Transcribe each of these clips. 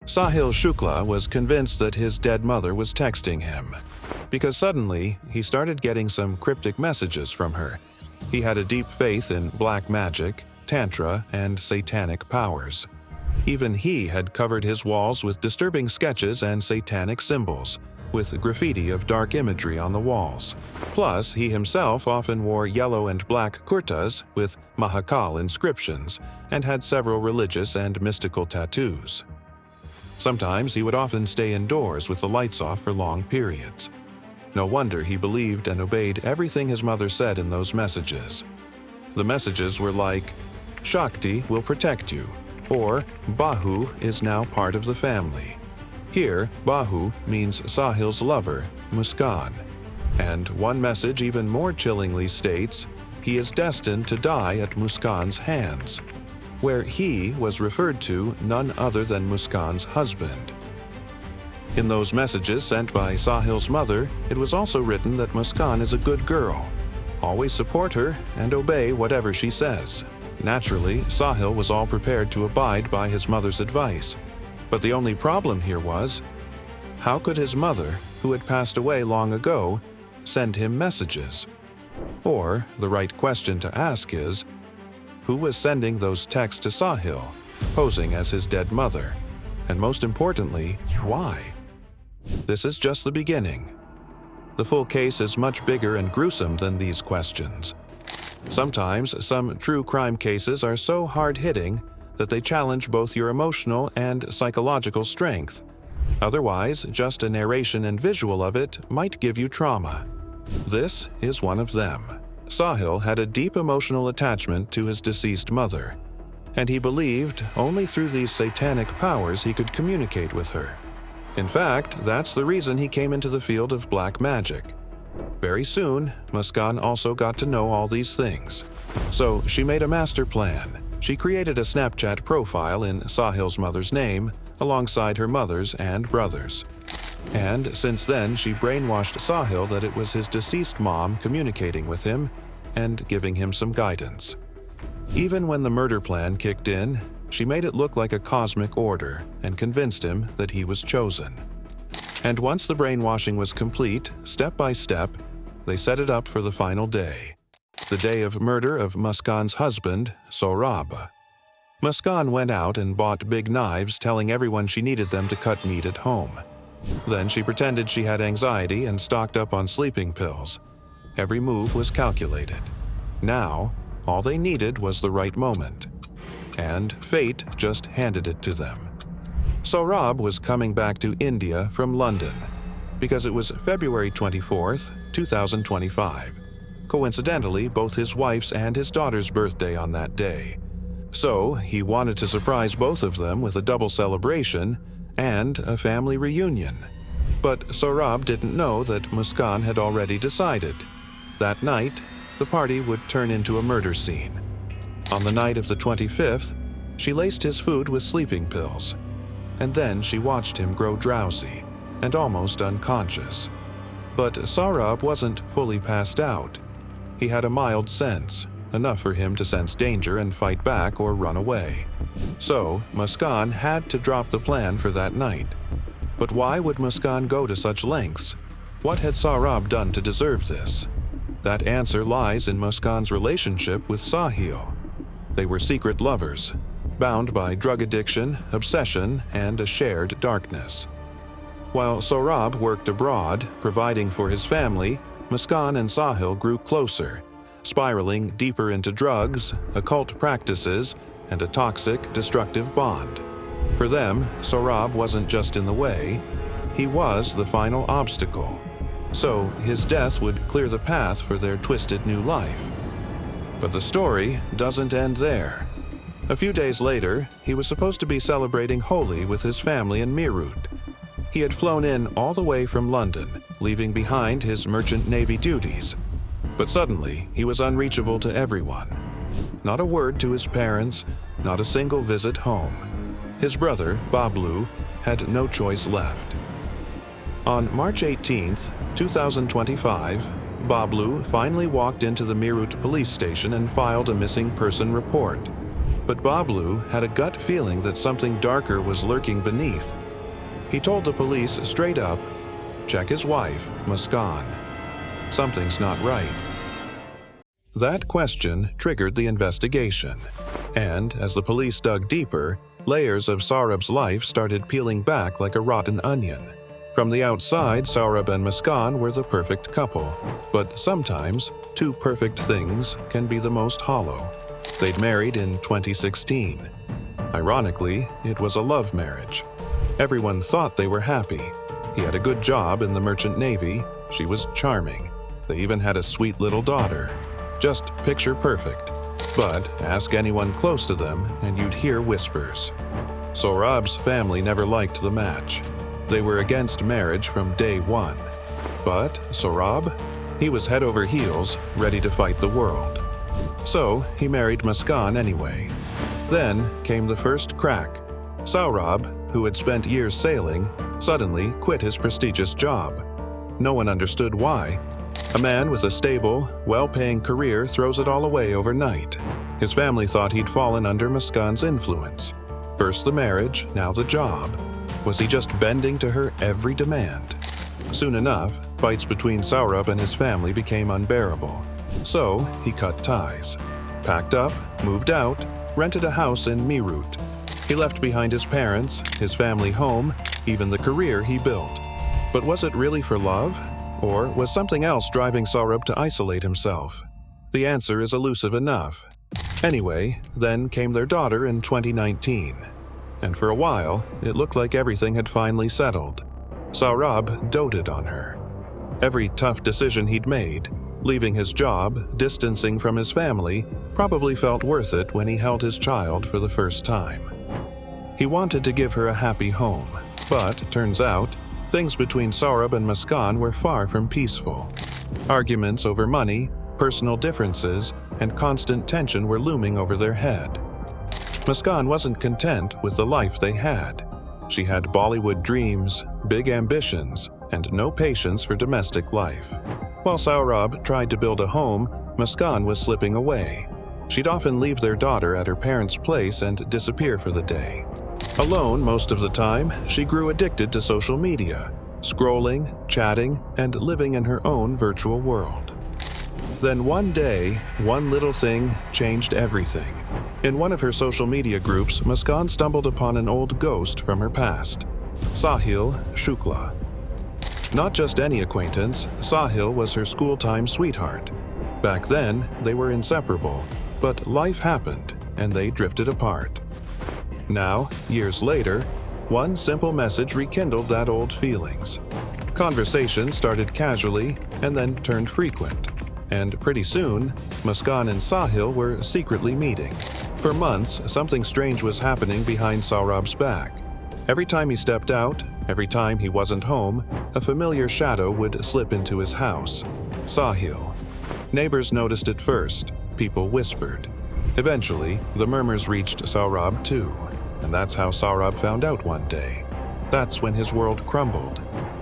Sahil Shukla was convinced that his dead mother was texting him, because suddenly he started getting some cryptic messages from her. He had a deep faith in black magic, tantra, and satanic powers. Even he had covered his walls with disturbing sketches and satanic symbols, with graffiti of dark imagery on the walls. Plus, he himself often wore yellow and black kurtas with Mahakal inscriptions and had several religious and mystical tattoos. Sometimes he would often stay indoors with the lights off for long periods. No wonder he believed and obeyed everything his mother said in those messages. The messages were like, "Shakti will protect you," or "Bahu is now part of the family." Here, Bahu means Sahil's lover, Muskaan. And one message even more chillingly states, he is destined to die at Muskaan's hands, where he was referred to none other than Muskaan's husband. In those messages sent by Sahil's mother, it was also written that Muskaan is a good girl. Always support her and obey whatever she says. Naturally, Sahil was all prepared to abide by his mother's advice. But the only problem here was, how could his mother, who had passed away long ago, send him messages? Or, the right question to ask is, who was sending those texts to Sahil, posing as his dead mother? And most importantly, why? This is just the beginning. The full case is much bigger and gruesome than these questions. Sometimes, some true crime cases are so hard-hitting that they challenge both your emotional and psychological strength. Otherwise, just a narration and visual of it might give you trauma. This is one of them. Sahil had a deep emotional attachment to his deceased mother, and he believed only through these satanic powers he could communicate with her. In fact, that's the reason he came into the field of black magic. Very soon, Muskaan also got to know all these things. So she made a master plan. She created a Snapchat profile in Sahil's mother's name, alongside her mother's and brother's. And since then, she brainwashed Sahil that it was his deceased mom communicating with him and giving him some guidance. Even when the murder plan kicked in, she made it look like a cosmic order and convinced him that he was chosen. And once the brainwashing was complete, step by step, they set it up for the final day. The day of murder of Muskaan's husband, Saurabh. Muskaan went out and bought big knives, telling everyone she needed them to cut meat at home. Then she pretended she had anxiety and stocked up on sleeping pills. Every move was calculated. Now, all they needed was the right moment. And fate just handed it to them. Saurabh was coming back to India from London because it was February 24th, 2025. Coincidentally, both his wife's and his daughter's birthday on that day. So, he wanted to surprise both of them with a double celebration and a family reunion. But Saurabh didn't know that Muskaan had already decided. That night, the party would turn into a murder scene. On the night of the 25th, she laced his food with sleeping pills. And then she watched him grow drowsy and almost unconscious. But Saurabh wasn't fully passed out. He had a mild sense, enough for him to sense danger and fight back or run away. So, Muskaan had to drop the plan for that night. But why would Muskaan go to such lengths? What had Saurabh done to deserve this? That answer lies in Muskaan's relationship with Sahil. They were secret lovers, bound by drug addiction, obsession, and a shared darkness. While Saurabh worked abroad, providing for his family, Muskaan and Sahil grew closer, spiraling deeper into drugs, occult practices, and a toxic, destructive bond. For them, Saurabh wasn't just in the way, he was the final obstacle. So his death would clear the path for their twisted new life. But the story doesn't end there. A few days later, he was supposed to be celebrating Holi with his family in Meerut. He had flown in all the way from London, leaving behind his merchant navy duties. But suddenly, he was unreachable to everyone. Not a word to his parents, not a single visit home. His brother, Bablu, had no choice left. On March 18, 2025, Bablu finally walked into the Meerut police station and filed a missing person report. But Bablu had a gut feeling that something darker was lurking beneath. He told the police straight up, "Check his wife, Muskaan. Something's not right." That question triggered the investigation, and as the police dug deeper, layers of Saurabh's life started peeling back like a rotten onion. From the outside, Saurabh and Muskaan were the perfect couple, but sometimes two perfect things can be the most hollow. They'd married in 2016. Ironically, it was a love marriage. Everyone thought they were happy. He had a good job in the merchant navy, she was charming. They even had a sweet little daughter. Just picture perfect. But ask anyone close to them and you'd hear whispers. Saurabh's family never liked the match. They were against marriage from day one. But Saurabh? He was head over heels, ready to fight the world. So he married Muskaan anyway. Then came the first crack. Saurabh, who had spent years sailing, suddenly quit his prestigious job. No one understood why. A man with a stable, well-paying career throws it all away overnight. His family thought he'd fallen under Muskaan's influence. First the marriage, now the job. Was he just bending to her every demand? Soon enough, fights between Saurabh and his family became unbearable. So he cut ties. Packed up, moved out, rented a house in Meerut. He left behind his parents, his family home, even the career he built. But was it really for love? Or was something else driving Saurabh to isolate himself? The answer is elusive enough. Anyway, then came their daughter in 2019. And for a while, it looked like everything had finally settled. Saurabh doted on her. Every tough decision he'd made, leaving his job, distancing from his family, probably felt worth it when he held his child for the first time. He wanted to give her a happy home, but turns out, things between Saurabh and Muskaan were far from peaceful. Arguments over money, personal differences, and constant tension were looming over their head. Muskaan wasn't content with the life they had. She had Bollywood dreams, big ambitions, and no patience for domestic life. While Saurabh tried to build a home, Muskaan was slipping away. She'd often leave their daughter at her parents' place and disappear for the day. Alone most of the time, she grew addicted to social media, scrolling, chatting, and living in her own virtual world. Then one day, one little thing changed everything. In one of her social media groups, Muskaan stumbled upon an old ghost from her past, Sahil Shukla. Not just any acquaintance, Sahil was her school-time sweetheart. Back then, they were inseparable, but life happened and they drifted apart. Now, years later, one simple message rekindled that old feelings. Conversations started casually and then turned frequent. And pretty soon, Muskaan and Sahil were secretly meeting. For months, something strange was happening behind Saurabh's back. Every time he stepped out, every time he wasn't home, a familiar shadow would slip into his house. Sahil. Neighbors noticed it first. People whispered. Eventually, the murmurs reached Saurabh too. And that's how Saurabh found out one day. That's when his world crumbled.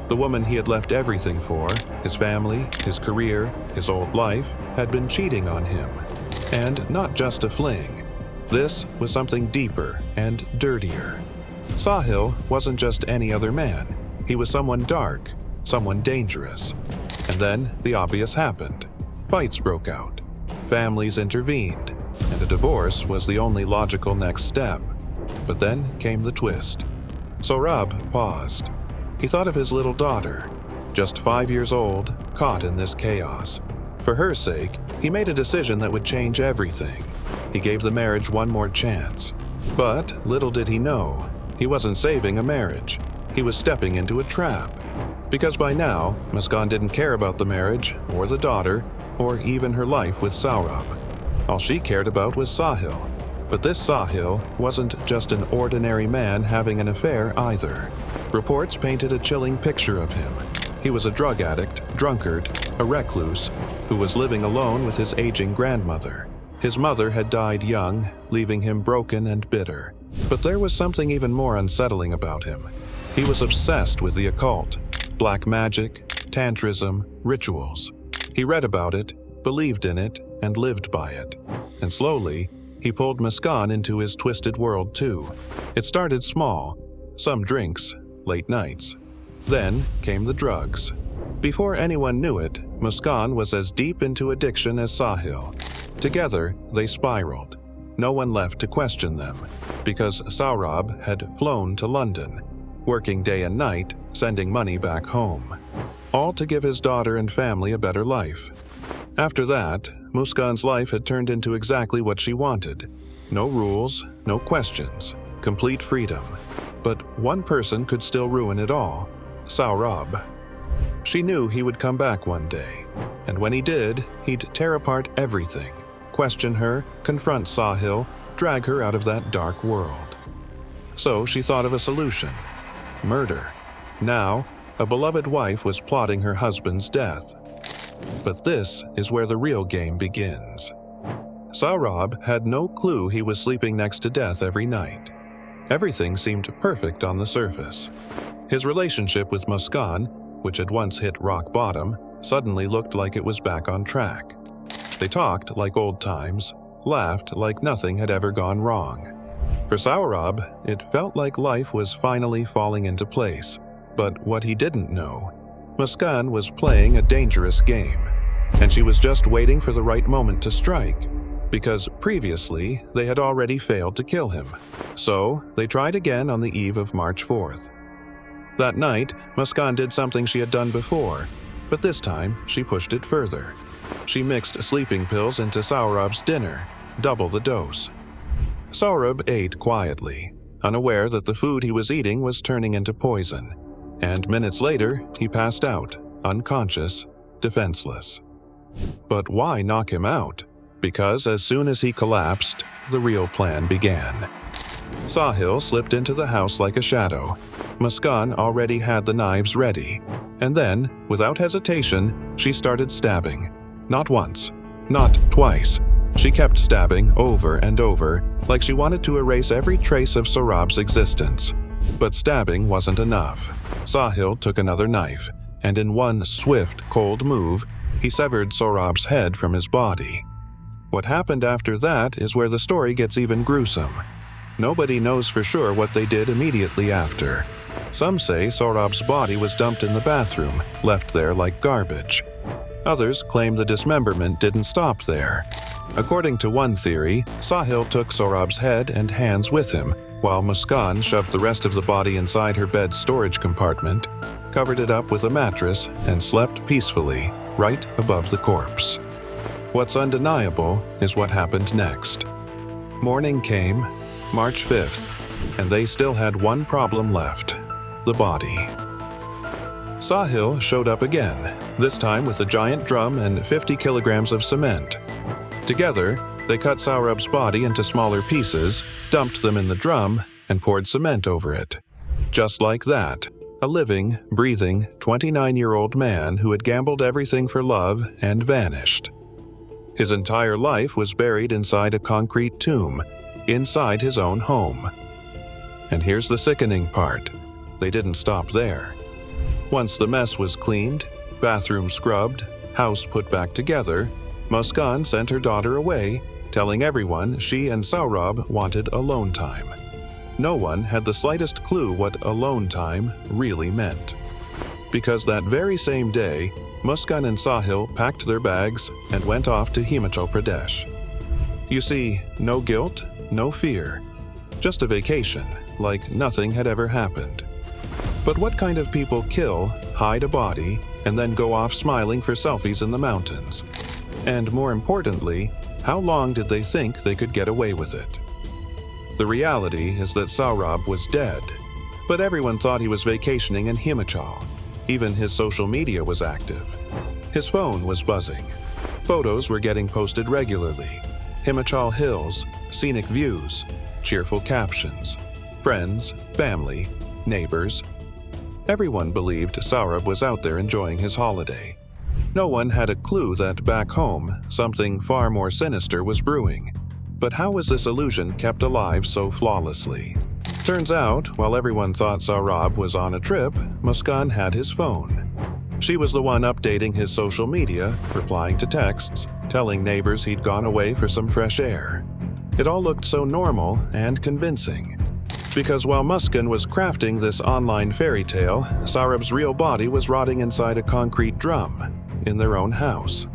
The woman he had left everything for, his family, his career, his old life, had been cheating on him. And not just a fling. This was something deeper and dirtier. Sahil wasn't just any other man. He was someone dark, someone dangerous. And then the obvious happened. Fights broke out. Families intervened. And a divorce was the only logical next step. But then came the twist. Saurabh paused. He thought of his little daughter, just 5 years old, caught in this chaos. For her sake, he made a decision that would change everything. He gave the marriage one more chance. But little did he know, he wasn't saving a marriage. He was stepping into a trap. Because by now, Muskaan didn't care about the marriage, or the daughter, or even her life with Saurabh. All she cared about was Sahil. But this Sahil wasn't just an ordinary man having an affair either. Reports painted a chilling picture of him. He was a drug addict, drunkard, a recluse, who was living alone with his aging grandmother. His mother had died young, leaving him broken and bitter. But there was something even more unsettling about him. He was obsessed with the occult, black magic, tantrism, rituals. He read about it, believed in it, and lived by it. And slowly, he pulled Muskaan into his twisted world too. It started small, some drinks, late nights. Then came the drugs. Before anyone knew it, Muskaan was as deep into addiction as Sahil. Together, they spiraled. No one left to question them, because Saurabh had flown to London, working day and night, sending money back home, all to give his daughter and family a better life. After that, Muskaan's life had turned into exactly what she wanted. No rules, no questions, complete freedom. But one person could still ruin it all: Saurabh. She knew he would come back one day, and when he did, he'd tear apart everything, question her, confront Sahil, drag her out of that dark world. So she thought of a solution: murder. Now, a beloved wife was plotting her husband's death. But this is where the real game begins. Saurabh had no clue he was sleeping next to death every night. Everything seemed perfect on the surface. His relationship with Muskaan, which had once hit rock bottom, suddenly looked like it was back on track. They talked like old times, laughed like nothing had ever gone wrong. For Saurabh, it felt like life was finally falling into place. But what he didn't know, Muskaan was playing a dangerous game, and she was just waiting for the right moment to strike, because previously they had already failed to kill him. So they tried again on the eve of March 4th. That night, Muskaan did something she had done before, but this time she pushed it further. She mixed sleeping pills into Saurabh's dinner, double the dose. Saurabh ate quietly, unaware that the food he was eating was turning into poison, and minutes later he passed out, unconscious, defenseless. But why knock him out? Because as soon as he collapsed, the real plan began. Sahil slipped into the house like a shadow. Muskaan already had the knives ready, and then, without hesitation, she started stabbing. Not once, not twice. She kept stabbing over and over, like she wanted to erase every trace of Saurabh's existence. But stabbing wasn't enough. Sahil took another knife, and in one swift, cold move, he severed Saurabh's head from his body. What happened after that is where the story gets even gruesome. Nobody knows for sure what they did immediately after. Some say Saurabh's body was dumped in the bathroom, left there like garbage. Others claim the dismemberment didn't stop there. According to one theory, Sahil took Saurabh's head and hands with him, while Muskaan shoved the rest of the body inside her bed's storage compartment, covered it up with a mattress, and slept peacefully, right above the corpse. What's undeniable is what happened next. Morning came, March 5th, and they still had one problem left: the body. Sahil showed up again, this time with a giant drum and 50 kilograms of cement. Together, they cut Saurabh's body into smaller pieces, dumped them in the drum, and poured cement over it. Just like that, a living, breathing, 29-year-old man who had gambled everything for love and vanished. His entire life was buried inside a concrete tomb, inside his own home. And here's the sickening part: they didn't stop there. Once the mess was cleaned, bathroom scrubbed, house put back together, Muskaan sent her daughter away, telling everyone she and Saurabh wanted alone time. No one had the slightest clue what alone time really meant. Because that very same day, Muskaan and Sahil packed their bags and went off to Himachal Pradesh. You see, no guilt, no fear, just a vacation, like nothing had ever happened. But what kind of people kill, hide a body, and then go off smiling for selfies in the mountains? And more importantly, how long did they think they could get away with it? The reality is that Saurabh was dead, but everyone thought he was vacationing in Himachal. Even his social media was active. His phone was buzzing. Photos were getting posted regularly. Himachal hills, scenic views, cheerful captions. Friends, family, neighbors. Everyone believed Saurabh was out there enjoying his holiday. No one had a clue that back home, something far more sinister was brewing. But how was this illusion kept alive so flawlessly? Turns out, while everyone thought Saurabh was on a trip, Muskaan had his phone. She was the one updating his social media, replying to texts, telling neighbors he'd gone away for some fresh air. It all looked so normal and convincing. Because while Muskaan was crafting this online fairy tale, Saurabh's real body was rotting inside a concrete drum in their own house.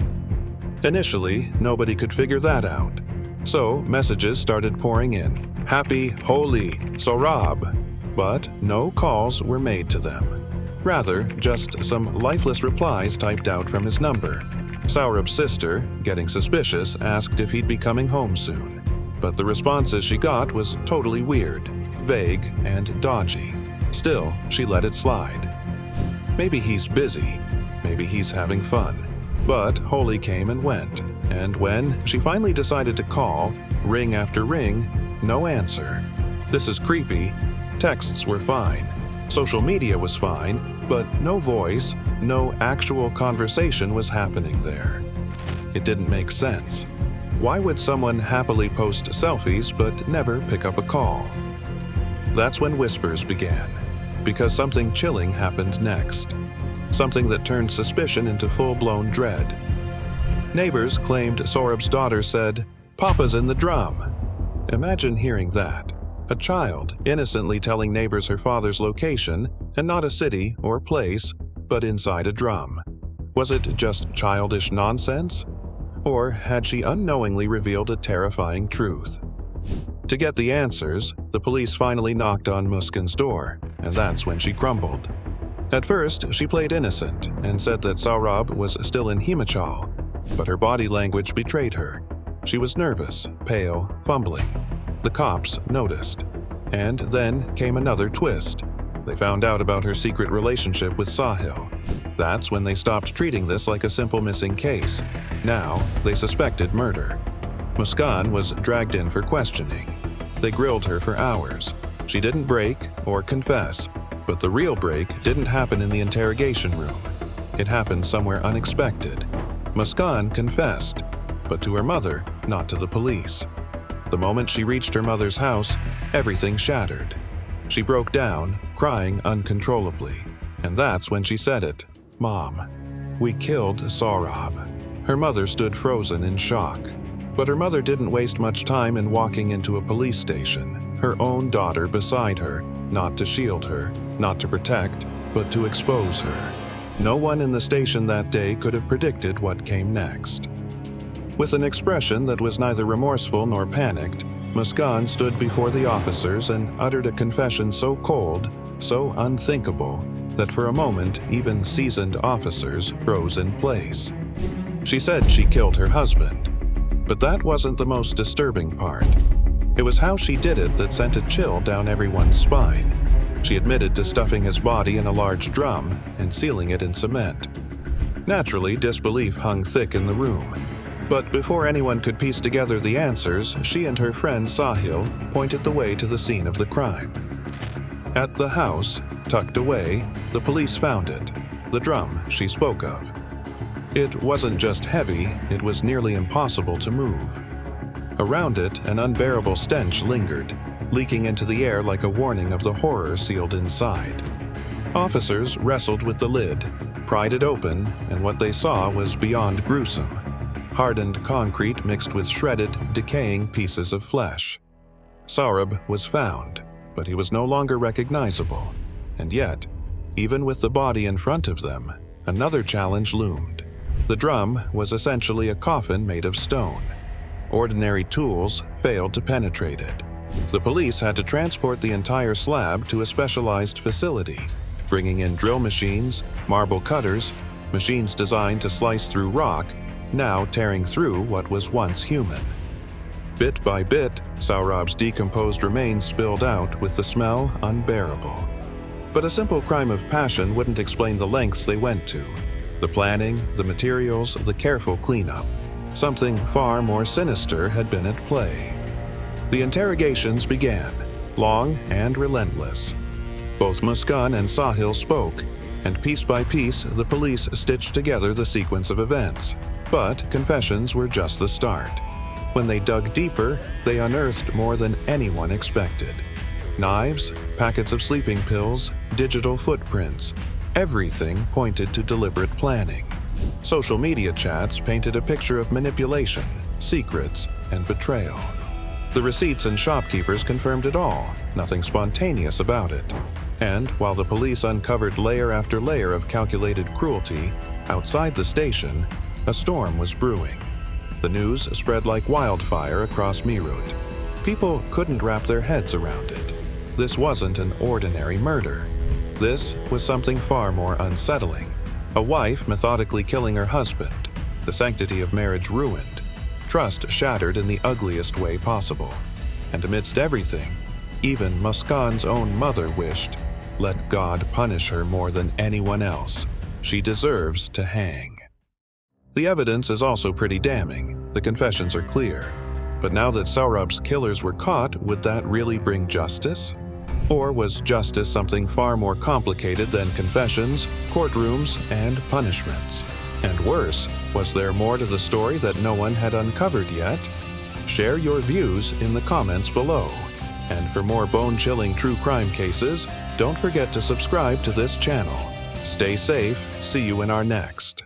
Initially, nobody could figure that out. So, messages started pouring in. Happy, holy, Saurabh. But no calls were made to them. Rather, just some lifeless replies typed out from his number. Saurabh's sister, getting suspicious, asked if he'd be coming home soon. But the responses she got was totally weird, vague, and dodgy. Still, she let it slide. Maybe he's busy. Maybe he's having fun. But Holy came and went, and when she finally decided to call, ring after ring, no answer. This is creepy. Texts were fine. Social media was fine, but no voice, no actual conversation was happening there. It didn't make sense. Why would someone happily post selfies but never pick up a call? That's when whispers began, because something chilling happened next. Something that turned suspicion into full-blown dread. Neighbors claimed Saurabh's daughter said, "Papa's in the drum." Imagine hearing that. A child innocently telling neighbors her father's location, and not a city or place, but inside a drum. Was it just childish nonsense? Or had she unknowingly revealed a terrifying truth? To get the answers, the police finally knocked on Muskaan's door, and that's when she crumbled. At first, she played innocent and said that Saurabh was still in Himachal, but her body language betrayed her. She was nervous, pale, fumbling. The cops noticed. And then came another twist. They found out about her secret relationship with Sahil. That's when they stopped treating this like a simple missing case. Now, they suspected murder. Muskaan was dragged in for questioning. They grilled her for hours. She didn't break or confess, but the real break didn't happen in the interrogation room. It happened somewhere unexpected. Muskaan confessed, but to her mother, not to the police. The moment she reached her mother's house, everything shattered. She broke down, crying uncontrollably, and that's when she said it. "Mom, we killed Saurabh." Her mother stood frozen in shock. But her mother didn't waste much time in walking into a police station, her own daughter beside her, not to shield her, not to protect, but to expose her. No one in the station that day could have predicted what came next. With an expression that was neither remorseful nor panicked, Muskaan stood before the officers and uttered a confession so cold, so unthinkable, that for a moment even seasoned officers froze in place. She said she killed her husband. But that wasn't the most disturbing part. It was how she did it that sent a chill down everyone's spine. She admitted to stuffing his body in a large drum and sealing it in cement. Naturally, disbelief hung thick in the room. But before anyone could piece together the answers, she and her friend Sahil pointed the way to the scene of the crime. At the house, tucked away, the police found it, the drum she spoke of. It wasn't just heavy, it was nearly impossible to move. Around it, an unbearable stench lingered, leaking into the air like a warning of the horror sealed inside. Officers wrestled with the lid, pried it open, and what they saw was beyond gruesome. Hardened concrete mixed with shredded, decaying pieces of flesh. Saurabh was found, but he was no longer recognizable. And yet, even with the body in front of them, another challenge loomed. The drum was essentially a coffin made of stone. Ordinary tools failed to penetrate it. The police had to transport the entire slab to a specialized facility, bringing in drill machines, marble cutters, machines designed to slice through rock, now tearing through what was once human. Bit by bit, Saurabh's decomposed remains spilled out with the smell unbearable. But a simple crime of passion wouldn't explain the lengths they went to. The planning, the materials, the careful cleanup. Something far more sinister had been at play. The interrogations began, long and relentless. Both Muskaan and Sahil spoke, and piece by piece the police stitched together the sequence of events. But confessions were just the start. When they dug deeper, they unearthed more than anyone expected. Knives, packets of sleeping pills, digital footprints. Everything pointed to deliberate planning. Social media chats painted a picture of manipulation, secrets, and betrayal. The receipts and shopkeepers confirmed it all, nothing spontaneous about it. And while the police uncovered layer after layer of calculated cruelty, outside the station, a storm was brewing. The news spread like wildfire across Meerut. People couldn't wrap their heads around it. This wasn't an ordinary murder. This was something far more unsettling. A wife methodically killing her husband, the sanctity of marriage ruined, trust shattered in the ugliest way possible. And amidst everything, even Muskaan's own mother wished, "Let God punish her more than anyone else. She deserves to hang." The evidence is also pretty damning. The confessions are clear. But now that Saurabh's killers were caught, would that really bring justice? Or was justice something far more complicated than confessions, courtrooms, and punishments? And worse, was there more to the story that no one had uncovered yet? Share your views in the comments below. And for more bone-chilling true crime cases, don't forget to subscribe to this channel. Stay safe, see you in our next.